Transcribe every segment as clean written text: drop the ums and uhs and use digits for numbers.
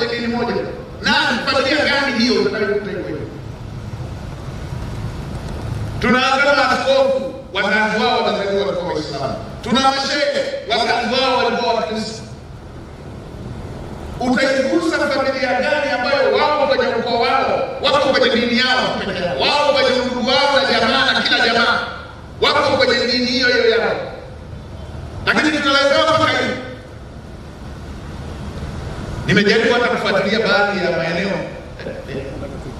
kwenye dini moja. Na familia gani hiyo utakayokuta hiyo? Tunaangalia maaskofu wazazi wao wazaliwa kwa Waislamu. Tuna mashehe wazazi wao walikuwa Wakristo. Utaigusa familia gani ambayo wao kwenye ukoo wao, wako kwenye dini yao pekee yao, wao kwenye ndugu wao na jamaa na kila jamaa wako kwenye dini hiyo hiyo yao, lakini tunaletewa mpaka hivi. Nimejaribu hata kufuatilia baadhi ya maeneo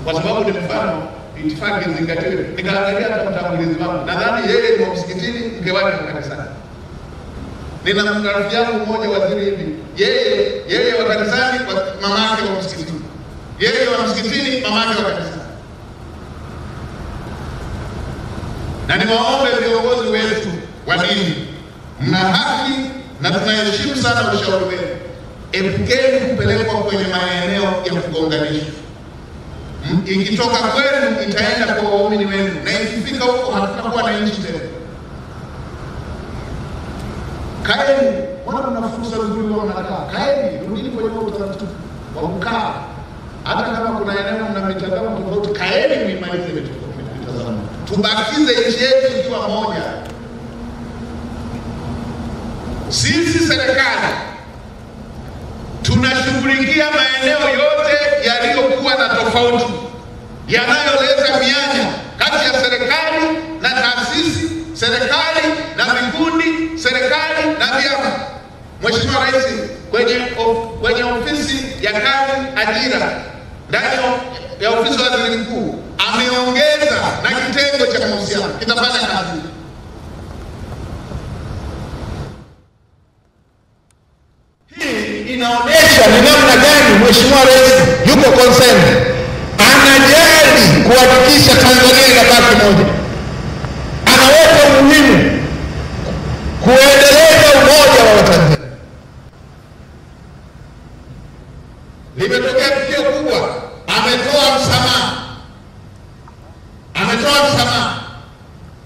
kwa sababu ni mfano itifaki zingatiwe. Nikaangalia hata mtangulizi wangu, nadhani yeye ni msikitini, mke wake ni kanisani. Nina rafiki yangu mmoja waziri hivi, yeye wa kanisani, mama yake wa msikitini. Yeye wa msikitini, mama yake wa kanisani. Na niwaombe viongozi wetu wa dini, mna haki na tunaheshimu sana ushauri wenu. Epukeni kupelekwa kwenye maeneo ya kugonganisha. Ikitoka kwenu itaenda kwa waumini wenu, na ikifika huko hatutakuwa na nchi tena. Kaeni, wana na fursa nzuri wao mnakaa. Kaeni, rudini kwenye utaratibu wa kukaa. Hata kama kuna eneo mna mitazamo tofauti, kaeni muimalize mitazamo. Tubakize nchi yetu ikiwa moja. Sisi serikali tunashughulikia maeneo yote yaliyokuwa na tofauti, yanayoleta mianya kati ya serikali na taasisi, serikali na vikundi, serikali na vyama. Mheshimiwa Rais kwenye ofisi ya kazi ajira ndani ya ofisi ya waziri mkuu ameongeza na kitengo cha mahusiano kitafanya kazi. Hii inaonyesha ni namna gani Mheshimiwa Rais yuko concerned, anajali kuhakikisha Tanzania inabaki moja, anaweka umuhimu kuendeleza umoja wa Watanzania. Limetokea tukio kubwa, ametoa msamaha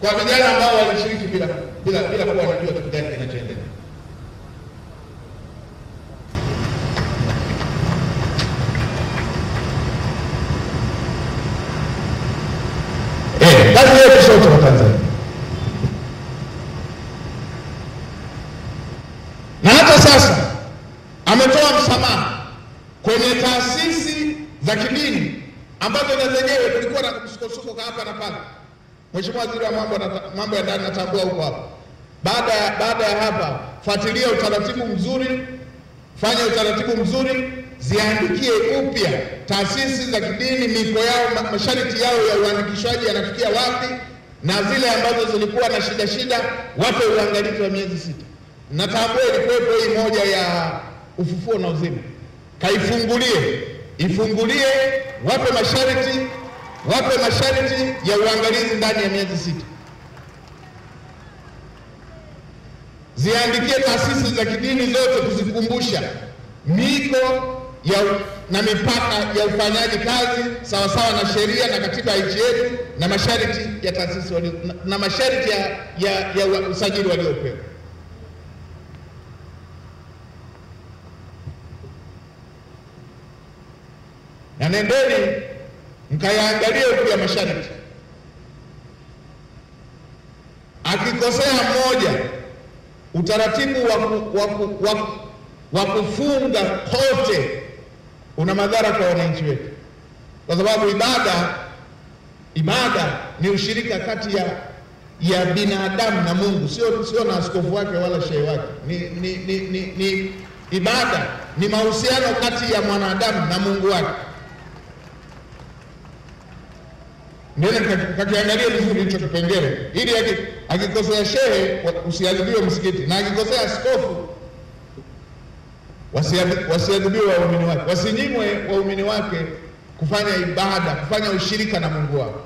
kwa vijana ambao walishiriki bila kuwa wanajua kitu gani kinachoendelea. Kazi yetu sote wa Tanzania. Na hata sasa ametoa msamaha kwenye taasisi za kidini ambazo na zenyewe kulikuwa na msukosuko hapa na pale. Mheshimiwa Waziri wa mambo ya ndani natambua huko hapa. Baada ya hapa, fuatilia utaratibu mzuri, fanya utaratibu mzuri, ziandikie upya taasisi za kidini, miko yao, masharti yao ya uandikishaji yanafikia wapi, na zile ambazo zilikuwa na shida wape uangalizi wa miezi 6. Natambua ilikuwepo hii moja ya ufufuo na uzima. Ifungulie, wape masharti ya uangalizi ndani ya miezi 6. Ziandikie taasisi za kidini zote kuzikumbusha miko na mipaka ya ufanyaji kazi sawasawa na sheria na katiba ya nchi yetu, na masharti ya taasisi na masharti ya usajili waliopewa. Na nendeni mkayaangalie upya masharti. Akikosea mmoja, utaratibu wa kufunga kote una madhara kwa wananchi wetu, kwa sababu ibada ni ushirika kati ya binadamu na Mungu, sio na askofu wake wala shehe wake. Ni ibada ni mahusiano kati ya mwanadamu na Mungu wake. Ndio kakiangalia vizuri hicho kipengele, ili akikosea shehe usiadhibiwe msikiti, na akikosea askofu wasiadhibiwe waumini wake, wasinyimwe waumini wake kufanya ibada, kufanya ushirika na Mungu wao.